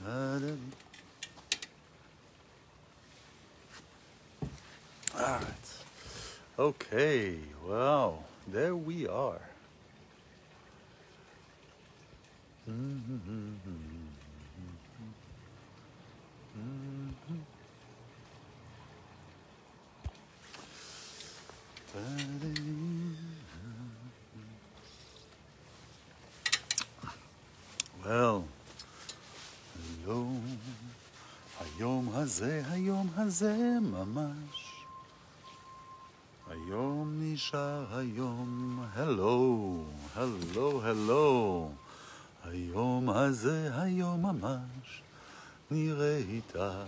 All right. Okay. Well, there we are. Well, hello. היום הזה ממש. היום נשאר היום. hello. היום הזה היום ממש. נראה איתה.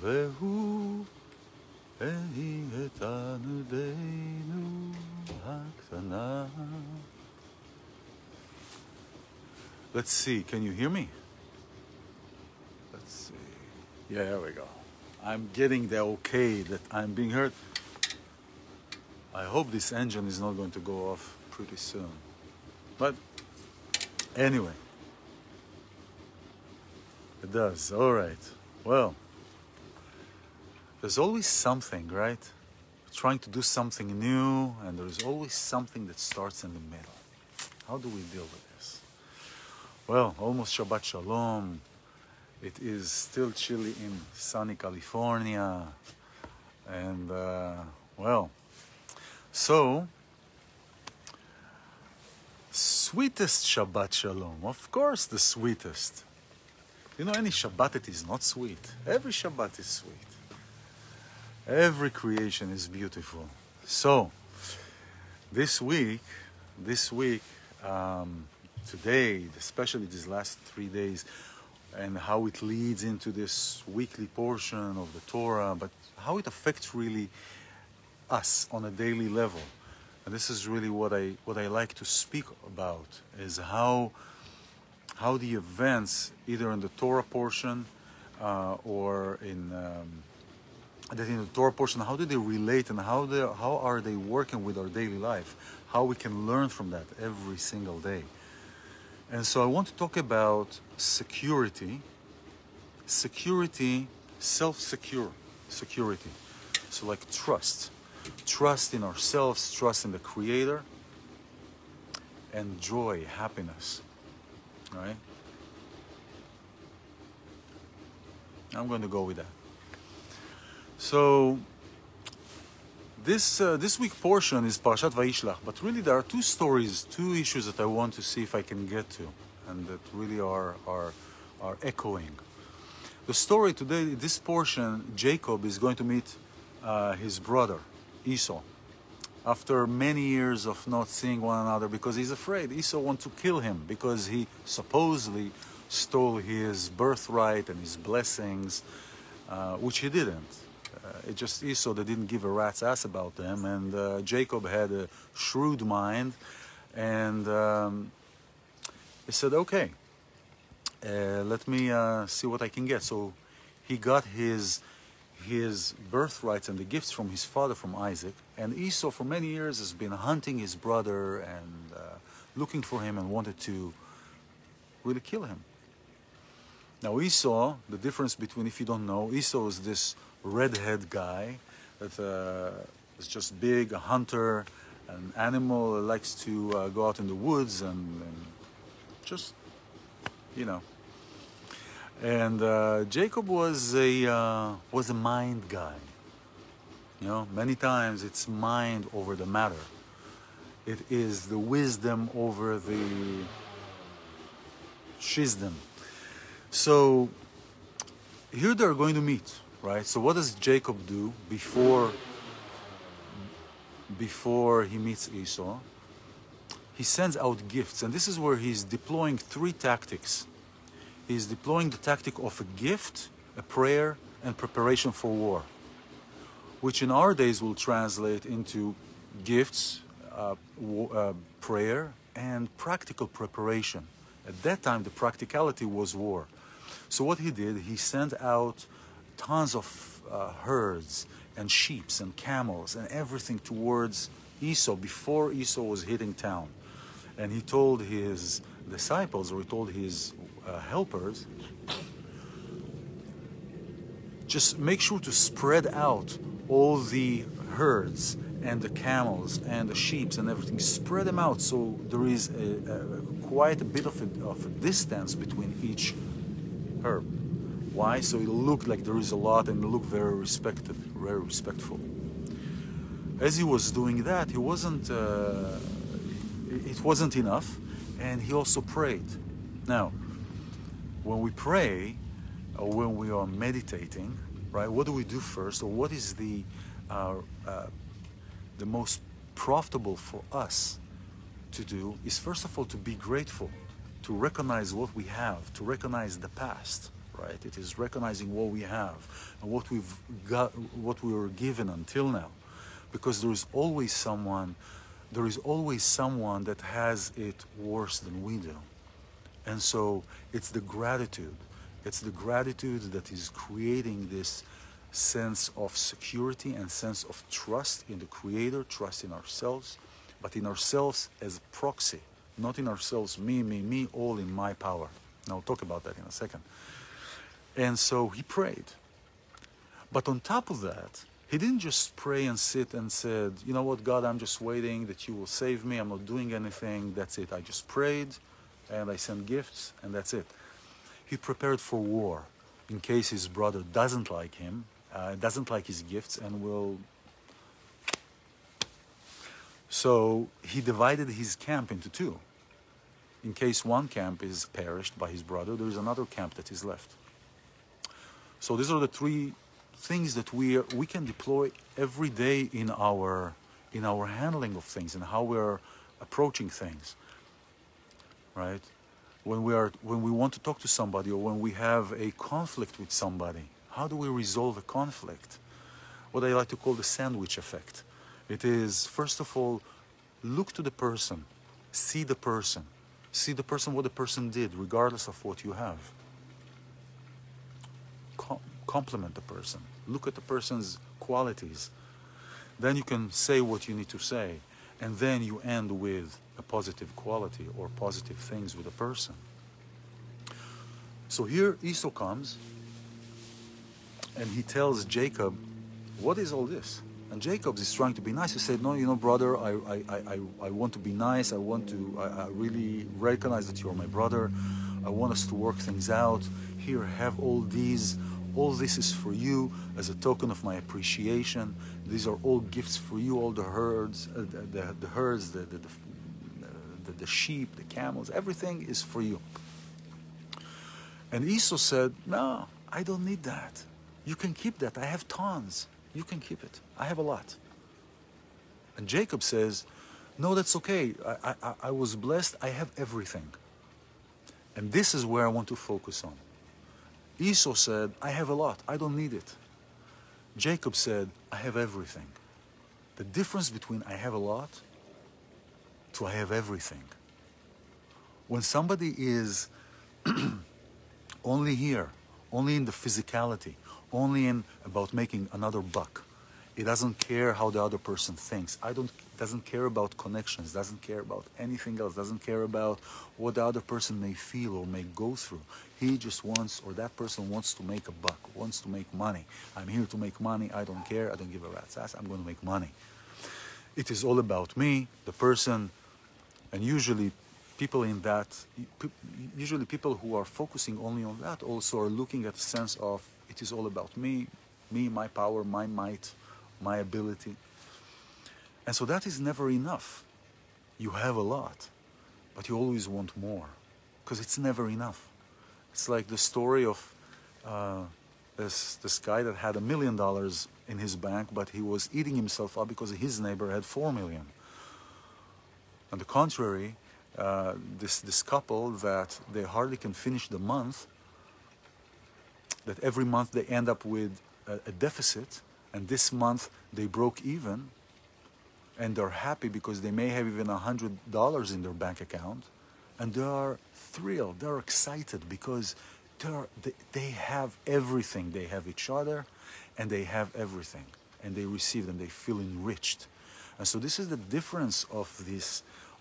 והוא והיא איתנו דנו הקטנה. Let's see, can you hear me? Let's see. Yeah, there we go. I'm getting the okay that I'm being heard. I hope this engine is not going to go off pretty soon. But anyway, it does. All right. Well, there's always something, right? We're trying to do something new, and there's always something that starts in the middle. How do we deal with this? Well, almost Shabbat Shalom. It is still chilly in sunny California. And, well, so, sweetest Shabbat Shalom. Of course, the sweetest. You know, any Shabbat that is not sweet. Every Shabbat is sweet. Every creation is beautiful. So, this week, today, especially these last 3 days, and how it leads into this weekly portion of the Torah, but how it affects really us on a daily level. And this is really what I like to speak about, is how the events, either in the Torah portion or in the Torah portion, how do they relate, and how are they working with our daily life? How we can learn from that every single day. And so I want to talk about security, self-security. So like trust in ourselves, trust in the Creator, and joy, happiness, right? I'm going to go with that. So this week portion is Parashat Vayishlach, but really there are two issues that I want to see if I can get to, and that really are echoing. The story today, this portion, Jacob is going to meet his brother, Esau, after many years of not seeing one another because he's afraid. Esau wants to kill him because he supposedly stole his birthright and his blessings, which he didn't. It just Esau that didn't give a rat's ass about them, and Jacob had a shrewd mind, and he said, okay, let me see what I can get. So he got his birthrights and the gifts from his father, from Isaac, and Esau for many years has been hunting his brother and looking for him and wanted to really kill him. Now Esau, the difference between, if you don't know, Esau is this redhead guy that is just big, a hunter, an animal, likes to go out in the woods and just, you know. And Jacob was a mind guy. You know, many times it's mind over the matter. It is the wisdom over the shizdom. So here they're going to meet. Right? So what does Jacob do before he meets Esau? He sends out gifts, and this is where he's deploying three tactics. He's deploying the tactic of a gift, a prayer, and preparation for war, which in our days will translate into gifts, prayer, and practical preparation. At that time, the practicality was war. So what he did, he sent out tons of herds and sheep and camels and everything towards Esau before Esau was hitting town. And he told his disciples, or he told his helpers, just make sure to spread out all the herds and the camels and the sheep and everything. Spread them out so there is quite a bit of a distance between each herb. Why? So it'll look like there is a lot and it'll look very respected, very respectful. As he was doing that, it wasn't enough, and he also prayed. Now, when we pray, or when we are meditating, right? What do we do first, or what is the most profitable for us to do? Is first of all to be grateful, to recognize what we have, to recognize the past, right? It is recognizing what we have and what we've got, what we were given until now, because there is always someone that has it worse than we do. And so it's the gratitude. It's the gratitude that is creating this sense of security and sense of trust in the Creator, trust in ourselves, but in ourselves as a proxy, not in ourselves, me, all in my power. And I'll talk about that in a second. And so he prayed. But on top of that, he didn't just pray and sit and said, you know what, God, I'm just waiting that you will save me. I'm not doing anything. That's it. I just prayed and I sent gifts and that's it. He prepared for war in case his brother doesn't like him, doesn't like his gifts, and will. So he divided his camp into two. In case one camp is perished by his brother, there is another camp that is left. So these are the three things that we can deploy every day in our handling of things and how we're approaching things, right? When we want to talk to somebody, or when we have a conflict with somebody, how do we resolve a conflict? What I like to call the sandwich effect. It is, first of all, look to the person, see the person, what the person did, regardless of what you have. Compliment the person, look at the person's qualities. Then you can say what you need to say, and then you end with a positive quality or positive things with a person. So here Esau comes and he tells Jacob, what is all this? And Jacob is trying to be nice. He said, no, you know, brother, I want to be nice. I really recognize that you're my brother. I want us to work things out. Here, have all these. All this is for you as a token of my appreciation. These are all gifts for you, all the herds, the sheep, the camels, everything is for you. And Esau said, no, I don't need that. You can keep that. I have tons. You can keep it. I have a lot. And Jacob says, no, that's okay. I was blessed. I have everything. And this is where I want to focus on. Esau said, I have a lot. I don't need it. Jacob said, I have everything. The difference between I have a lot to I have everything. When somebody is only here, only in the physicality, only in about making another buck, it doesn't care how the other person thinks. Doesn't care about connections, doesn't care about anything else, doesn't care about what the other person may feel or may go through. He just wants, or that person wants to make a buck, wants to make money. I'm here to make money. I don't care. I don't give a rat's ass. I'm going to make money. It is all about me, the person, and usually people in that, usually people who are focusing only on that also are looking at a sense of it is all about me, my power, my might, my ability. And so that is never enough. You have a lot, but you always want more because it's never enough. It's like the story of this guy that had $1 million in his bank, but he was eating himself up because his neighbor had 4 million. On the contrary, this couple that they hardly can finish the month, that every month they end up with a deficit, and this month they broke even, and they're happy because they may have even $100 in their bank account, and they are thrilled, they're excited because they have everything. They have each other, and they have everything, and they receive, and they feel enriched. And so this is the difference of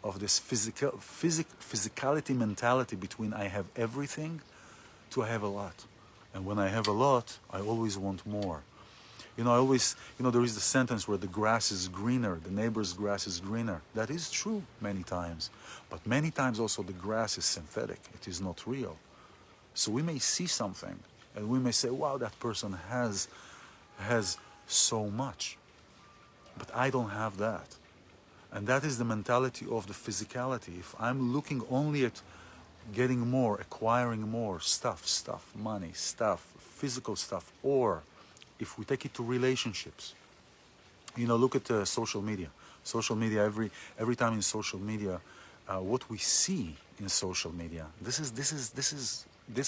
of this physicality mentality between I have everything to I have a lot. And when I have a lot, I always want more. You know, I always, you know, there is the sentence where the grass is greener, the neighbor's grass is greener. That is true many times. But many times also the grass is synthetic. It is not real. So we may see something and we may say, wow, that person has so much. But I don't have that. And that is the mentality of the physicality. If I'm looking only at getting more, acquiring more stuff, money, stuff, physical stuff, or if we take it to relationships, you know, look at social media. Social media, every time in social media, what we see in social media, this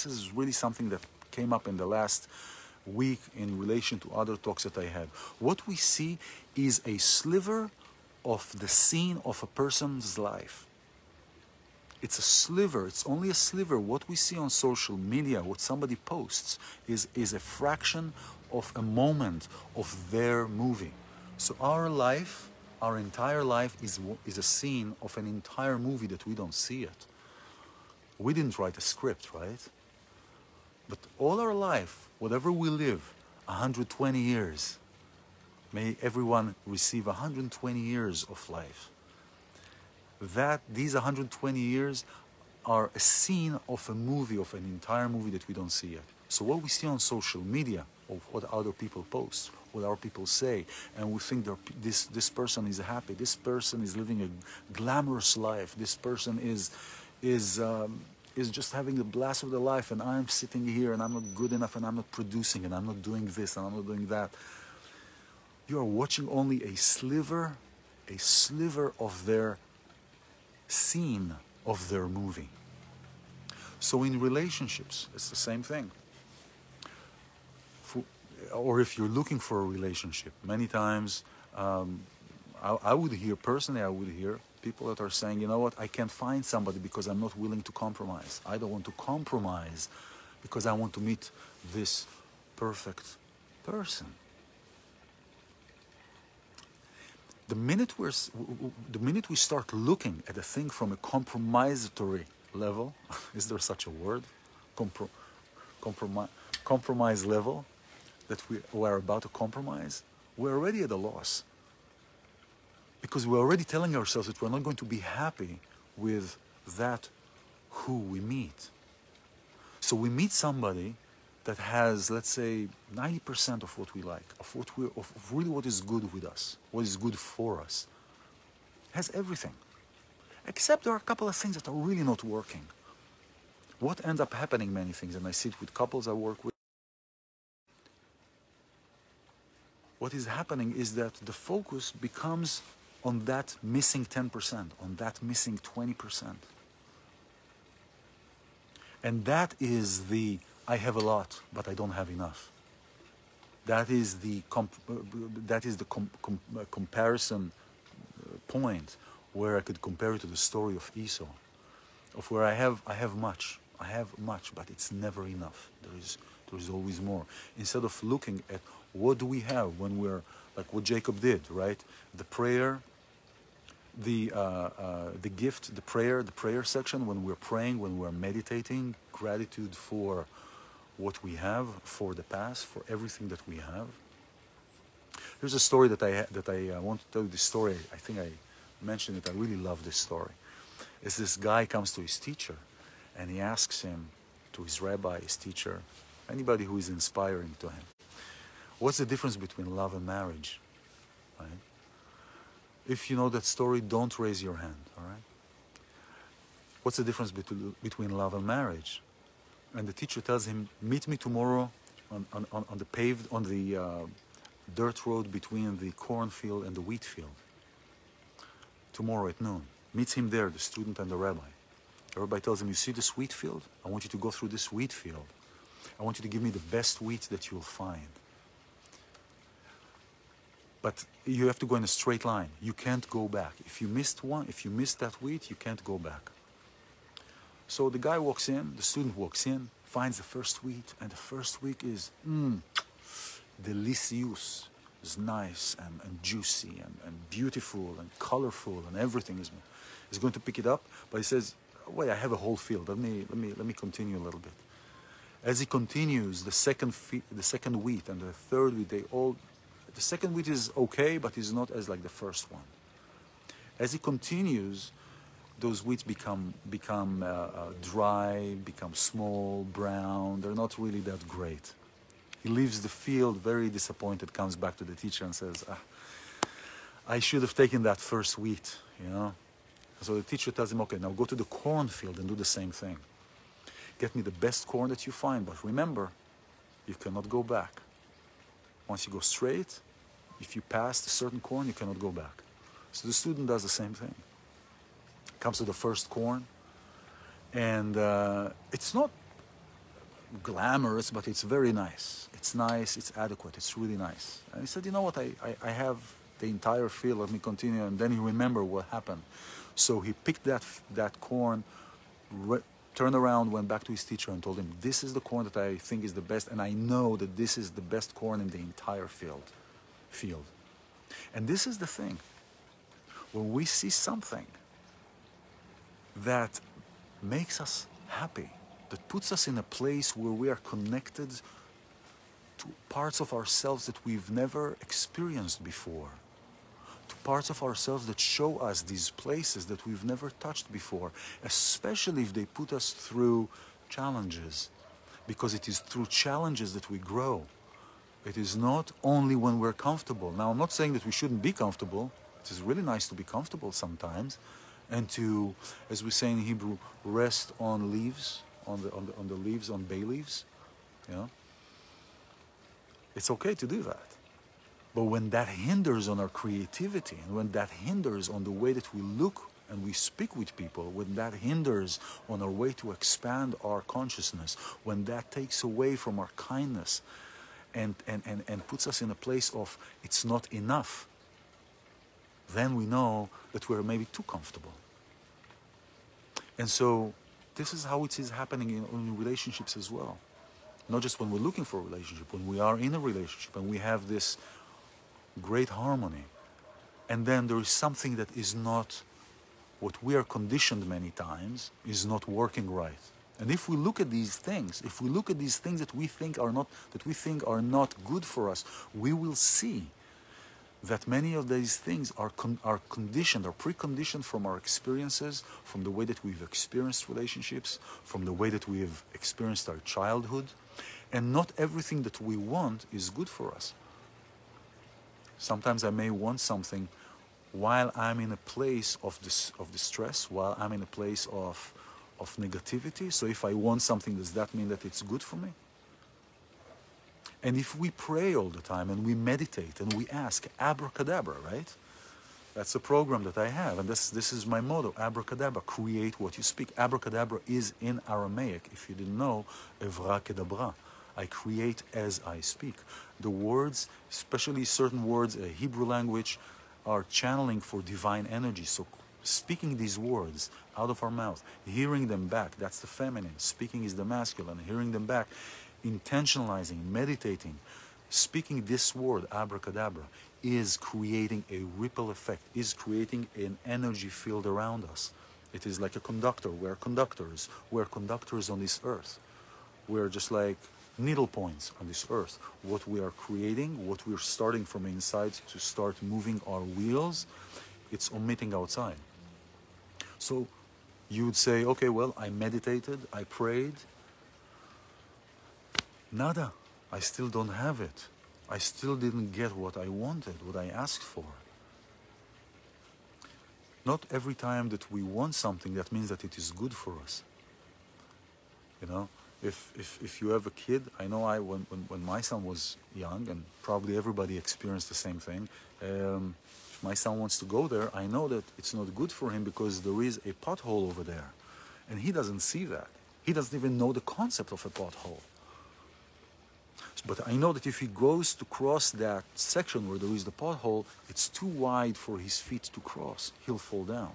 is really something that came up in the last week in relation to other talks that I had. What we see is a sliver of the scene of a person's life. It's a sliver, it's only a sliver. What we see on social media, what somebody posts, is a fraction of a moment of their movie. So our life, our entire life is a scene of an entire movie that we don't see it. We didn't write a script, right? But all our life, whatever we live, 120 years, may everyone receive 120 years of life. That these 120 years are a scene of a movie, of an entire movie that we don't see yet. So what we see on social media, of what other people post, what other people say, and we think this person is happy, this person is living a glamorous life, this person is just having the blast of their life, and I'm sitting here and I'm not good enough, and I'm not producing, and I'm not doing this, and I'm not doing that. You are watching only a sliver of their scene of their movie. So in relationships, it's the same thing. Or if you're looking for a relationship, many times I would hear, personally, I would hear people that are saying, you know what, I can't find somebody because I'm not willing to compromise. I don't want to compromise because I want to meet this perfect person. The minute we start looking at a thing from a compromisatory level, is there such a word? Compromise level, that we are about to compromise, we're already at a loss. Because we're already telling ourselves that we're not going to be happy with that who we meet. So we meet somebody that has, let's say, 90% of what we like, of really what is good with us, what is good for us. Has everything. Except there are a couple of things that are really not working. What ends up happening, many things, and I see it with couples I work with, what is happening is that the focus becomes on that missing 10%, on that missing 20%. And that is the I have a lot, but I don't have enough. That is the comparison point where I could compare it to the story of Esau, of where I have much, but it's never enough. There is always more. Instead of looking at what do we have when we're, like what Jacob did, right? The prayer, the gift, the prayer section, when we're praying, when we're meditating, gratitude for what we have, for the past, for everything that we have. Here's a story that I want to tell you. This story, I think I mentioned it. I really love this story. It's this guy comes to his teacher, and he asks him, to his rabbi, his teacher, anybody who is inspiring to him, what's the difference between love and marriage? Right? If you know that story, don't raise your hand. All right? What's the difference between love and marriage? And the teacher tells him, meet me tomorrow on the dirt road between the cornfield and the wheat field. Tomorrow at noon. Meets him there, the student and the rabbi. The rabbi tells him, you see this wheat field? I want you to go through this wheat field. I want you to give me the best wheat that you'll find. But you have to go in a straight line. You can't go back. If you missed that wheat, you can't go back. So the guy walks in, the student walks in, finds the first wheat, and the first wheat is delicious. It's nice and juicy and beautiful and colorful and everything is. He's going to pick it up, but he says, wait, I have a whole field. Let me continue a little bit. As he continues, the second wheat and the third wheat, the second wheat is okay, but is not as like the first one. As he continues, those wheats become dry, become small, brown. They're not really that great. He leaves the field very disappointed, comes back to the teacher and says, I should have taken that first wheat, you know. So the teacher tells him, okay, now go to the cornfield and do the same thing. Get me the best corn that you find, but remember, you cannot go back. Once you go straight, if you pass a certain corn, you cannot go back. So the student does the same thing. Comes to the first corn, and it's not glamorous, but it's very nice. It's nice, it's adequate, it's really nice. And he said, you know what, I have the entire field, let me continue. And then he remembered what happened. So he picked that corn, turned around, went back to his teacher and told him, this is the corn that I think is the best, and I know that this is the best corn in the entire field. And this is the thing. When we see something that makes us happy, that puts us in a place where we are connected to parts of ourselves that we've never experienced before, to parts of ourselves that show us these places that we've never touched before, especially if they put us through challenges, because it is through challenges that we grow. It is not only when we're comfortable. Now, I'm not saying that we shouldn't be comfortable. It is really nice to be comfortable sometimes, and to, as we say in Hebrew, rest on leaves, on the leaves, on bay leaves. You know, it's okay to do that. But when that hinders on our creativity, and when that hinders on the way that we look and we speak with people, when that hinders on our way to expand our consciousness, when that takes away from our kindness and puts us in a place of it's not enough, then we know that we're maybe too comfortable. And so this is how it is happening in relationships as well. Not just when we're looking for a relationship, when we are in a relationship and we have this great harmony, and then there is something that is not what we are conditioned many times, is not working right. And if we look at these things, that we think are not good for us, we will see that many of these things are conditioned, are preconditioned from our experiences, from the way that we've experienced relationships, from the way that we've experienced our childhood, and not everything that we want is good for us. Sometimes I may want something while I'm in a place of distress, while I'm in a place of negativity. So if I want something, does that mean that it's good for me? And if we pray all the time and we meditate and we ask, abracadabra, right? That's a program that I have, and this is my motto, abracadabra, create what you speak. Abracadabra is in Aramaic, if you didn't know, evra kedabra. I create as I speak. The words, especially certain words, Hebrew language, are channeling for divine energy. So speaking these words out of our mouth, hearing them back, that's the feminine. Speaking is the masculine. Hearing them back, intentionalizing, meditating, speaking this word, abracadabra, is creating a ripple effect, is creating an energy field around us. It is like a conductor. We're conductors. We're conductors on this earth. We're just like needle points on this earth. What we are creating, what we're starting from inside to start moving our wheels, it's emitting outside. So you would say, okay, well, I meditated, I prayed. Nada. I still don't have it. I still didn't get what I wanted, what I asked for. Not every time that we want something, that means that it is good for us. You know? If you have a kid, I know when my son was young, and probably everybody experienced the same thing, if my son wants to go there, I know that it's not good for him because there is a pothole over there. And he doesn't see that. He doesn't even know the concept of a pothole. But I know that if he goes to cross that section where there is the pothole, it's too wide for his feet to cross. He'll fall down.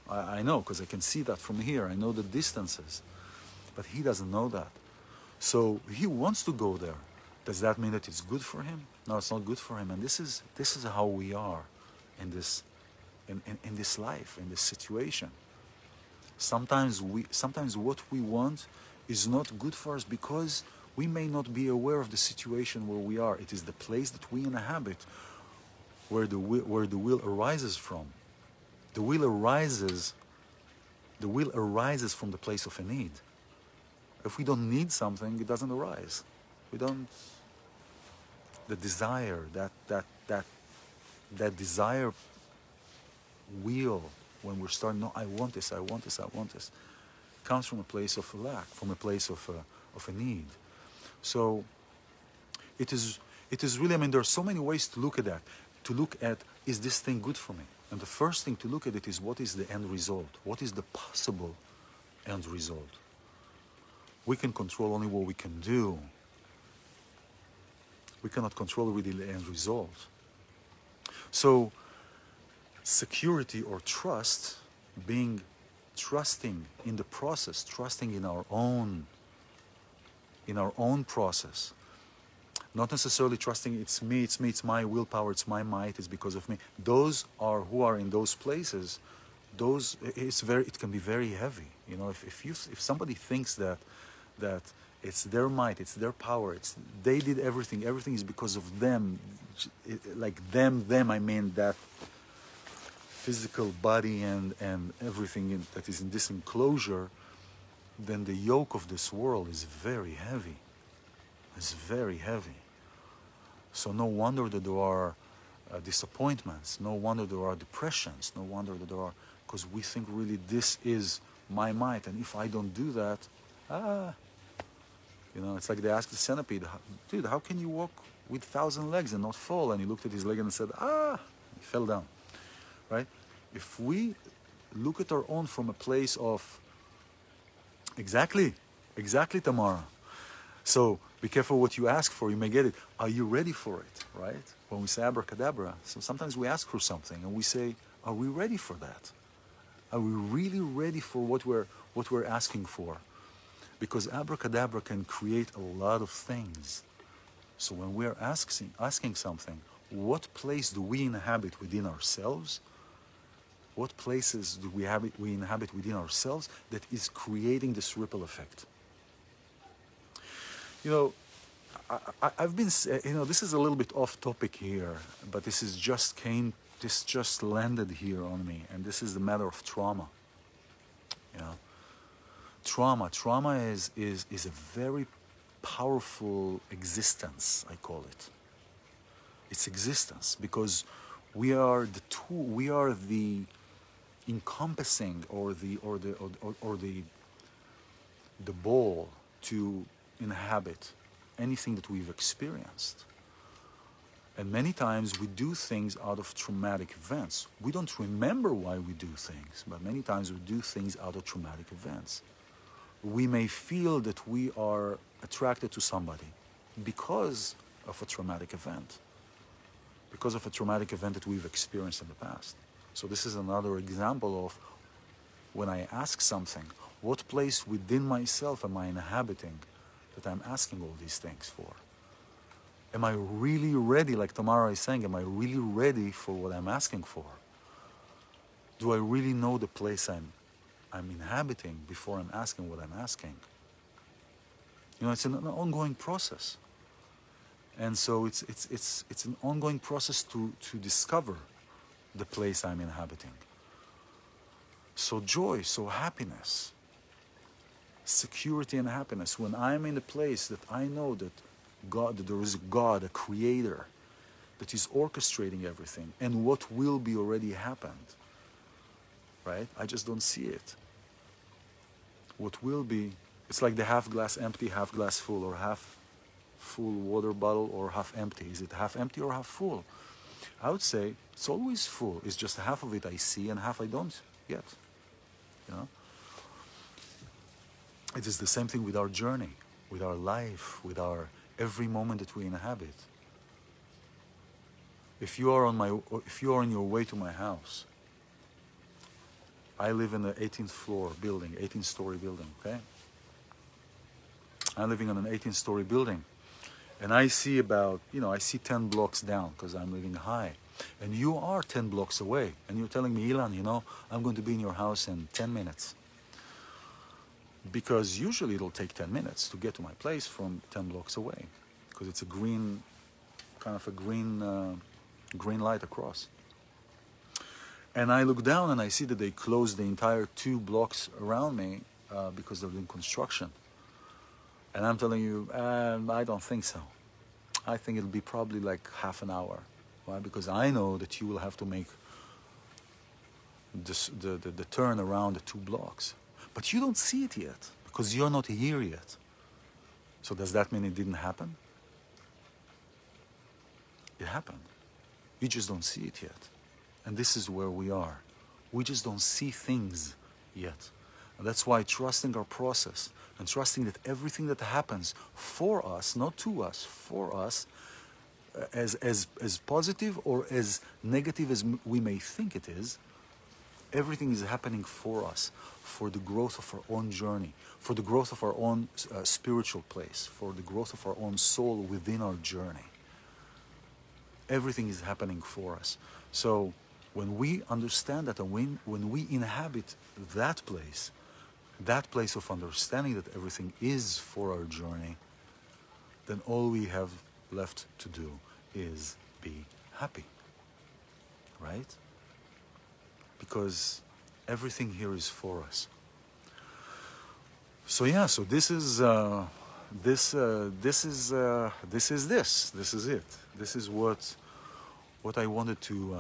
I know, because I can see that from here. I know the distances. But he doesn't know that. So he wants to go there. Does that mean that it's good for him? No, it's not good for him. And this is how we are in this in this life, in this situation. Sometimes what we want is not good for us because we may not be aware of the situation where we are. It is the place that we inhabit where the will arises from. The will arises from the place of a need. If we don't need something, it doesn't arise. We don't. The desire, that desire wheel, when we're starting, no, I want this, I want this, I want this, comes from a place of lack, from a place of a need. So it is really, I mean, there are so many ways to look at that. To look at, is this thing good for me? And the first thing to look at it is, what is the end result? What is the possible end result? We can control only what we can do. We cannot control really the end result. So security or trust, being trusting in the process, trusting in our own process, not necessarily trusting it's me, it's my willpower, it's my might, it's because of me. Those are who are in those places. It can be very heavy. You know, if somebody thinks that it's their might, it's their power, they did everything is because of them, like them, I mean that physical body and everything that is in this enclosure, then the yoke of this world is very heavy. It's very heavy. So no wonder that there are disappointments, no wonder there are depressions, no wonder that there are, because we think really this is my might, and if I don't do that, you know, it's like they asked the centipede, dude, how can you walk with 1,000 legs and not fall? And he looked at his leg and said, he fell down, right? If we look at our own from a place of, exactly, Tamara. So be careful what you ask for, you may get it. Are you ready for it, right? When we say abracadabra, so sometimes we ask for something and we say, are we ready for that? Are we really ready for what we're asking for? Because abracadabra can create a lot of things. So when we're asking something, what place do we inhabit within ourselves? What places do we inhabit within ourselves that is creating this ripple effect? You know, I've been, you know, this is a little bit off topic here, but this just landed here on me, and this is the matter of trauma. You know, trauma is a very powerful existence, I call it. It's existence, because we are the encompassing or the ball to inhabit anything that we've experienced. And many times we do things out of traumatic events. We don't remember why we do things, but many times we do things out of traumatic events. We may feel that we are attracted to somebody because of a traumatic event, because of a traumatic event that we've experienced in the past. So this is another example of when I ask something, what place within myself am I inhabiting that I'm asking all these things for? Am I really ready, like Tamara is saying, am I really ready for what I'm asking for? Do I really know the place I'm inhabiting before I'm asking what I'm asking? You know, it's an ongoing process. And so it's an ongoing process to discover the place I'm inhabiting. So joy, so happiness, security and happiness, when I'm in a place that I know that there is a God, a creator, that is orchestrating everything, and what will be already happened, right? I just don't see it. What will be, it's like the half glass empty, half glass full, or half full water bottle, or half empty. Is it half empty or half full? I would say it's always full. It's just half of it I see and half I don't yet. You know? It is the same thing with our journey, with our life, with our every moment that we inhabit. If you are on your way to my house, I live in the 18th floor building, 18-story building, okay? I'm living on an 18-story building, and I see about, I see 10 blocks down because I'm living high. And you are 10 blocks away. And you're telling me, Ilan, you know, I'm going to be in your house in 10 minutes. Because usually it'll take 10 minutes to get to my place from 10 blocks away. Because it's a green, kind of a green light across. And I look down and I see that they closed the entire 2 blocks around me because they're doing construction. And I'm telling you, I don't think so. I think it'll be probably like half an hour. Why? Because I know that you will have to make this, the turn around the 2 blocks. But you don't see it yet because you're not here yet. So does that mean it didn't happen? It happened. You just don't see it yet. And this is where we are. We just don't see things yet. And that's why trusting our process and trusting that everything that happens for us, not to us, for us, as positive or as negative as we may think it is, everything is happening for us, for the growth of our own journey, for the growth of our own spiritual place, for the growth of our own soul within our journey. Everything is happening for us. So when we understand that and when we inhabit that place of understanding that everything is for our journey, then all we have left to do is be happy, right? Because everything here is for us. So yeah, so this is this is it. This is what I wanted to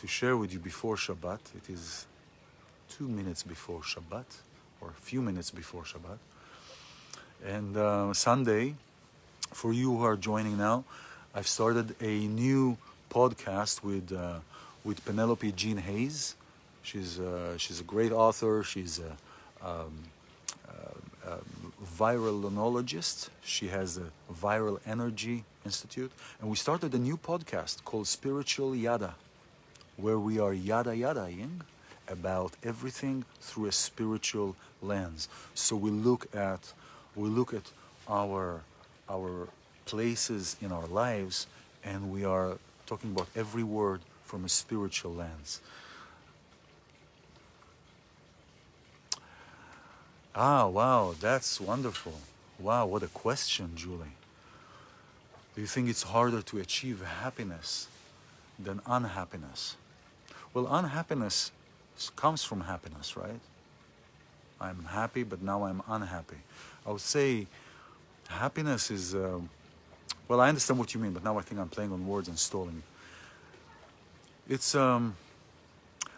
share with you before Shabbat. It is 2 minutes before Shabbat, or a few minutes before Shabbat. And Sunday, for you who are joining now, I've started a new podcast with Penelope Jean Hayes. She's a great author. She's a virolonologist. She has a Viral Energy Institute. And we started a new podcast called Spiritual Yada, where we are yada-yadaing about everything through a spiritual lens. So we look at our places in our lives, and we are talking about every word from a spiritual lens. Ah, wow, that's wonderful. Wow, what a question, Julie. Do you think it's harder to achieve happiness than unhappiness? Well, unhappiness comes from happiness, right? I'm happy, but now I'm unhappy. I would say happiness is, well, I understand what you mean, but now I think I'm playing on words and stalling. It's, I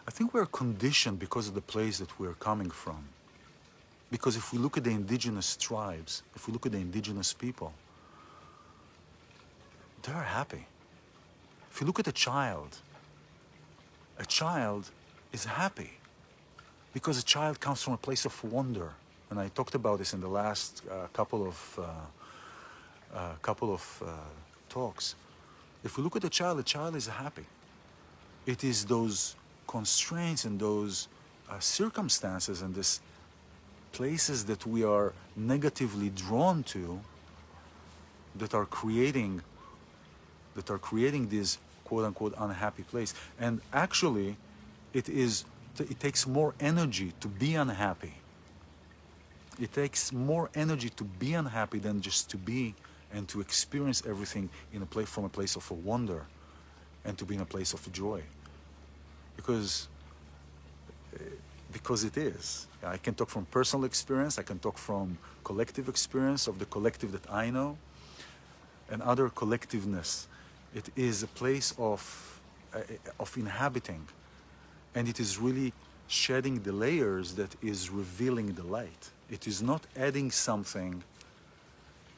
think we're conditioned because of the place that we're coming from. Because if we look at the indigenous tribes, if we look at the indigenous people, they're happy. If you look at a child is happy because a child comes from a place of wonder. And I talked about this in the last couple of talks. If we look at the child is happy. It is those constraints and those circumstances and this places that we are negatively drawn to that are creating this quote-unquote unhappy place. And actually it takes more energy to be unhappy. It takes more energy to be unhappy than just to be and to experience everything in a place, from a place of wonder, and to be in a place of joy. Because it is. I can talk from personal experience, I can talk from collective experience of the collective that I know, and other collectiveness. It is a place of inhabiting, and it is really shedding the layers that is revealing the light. It is not adding something.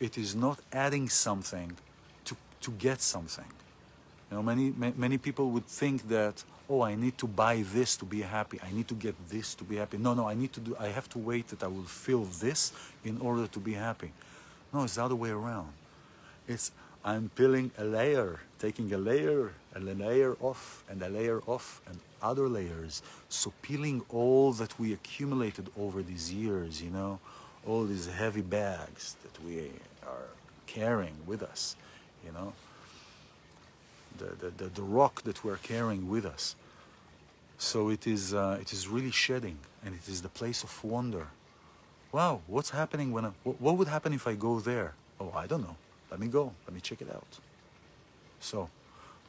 It is not adding something to get something. You know, many people would think that, oh, I need to buy this to be happy. I need to get this to be happy. No, I have to wait that I will feel this in order to be happy. No, it's the other way around. It's I'm peeling a layer, taking a layer and a layer off and a layer off and other layers. So peeling all that we accumulated over these years, you know, all these heavy bags that we are carrying with us, you know. the rock that we're carrying with us. So it is really shedding, and it is the place of wonder. Wow, what's happening when what would happen if I go there? Oh, I don't know. Let me go. Let me check it out. So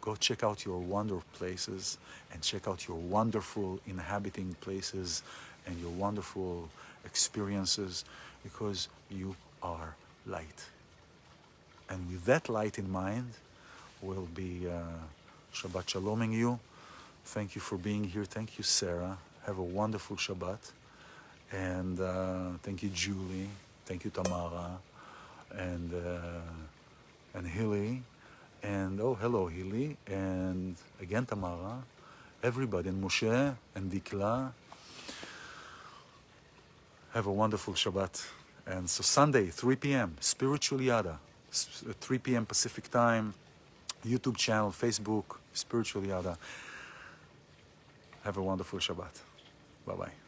go check out your wonder places, and check out your wonderful inhabiting places and your wonderful experiences, because you are light. And with that light in mind, we'll be Shabbat Shaloming you. Thank you for being here. Thank you, Sarah. Have a wonderful Shabbat. And thank you, Julie. Thank you, Tamara. And Hilly. And oh, hello, Hilly. And again, Tamara. Everybody. And Moshe and Dikla. Have a wonderful Shabbat. And so Sunday, 3 p.m., Spiritual Yada. 3 p.m. Pacific time. YouTube channel, Facebook, Spiritual Yada. Have a wonderful Shabbat. Bye-bye.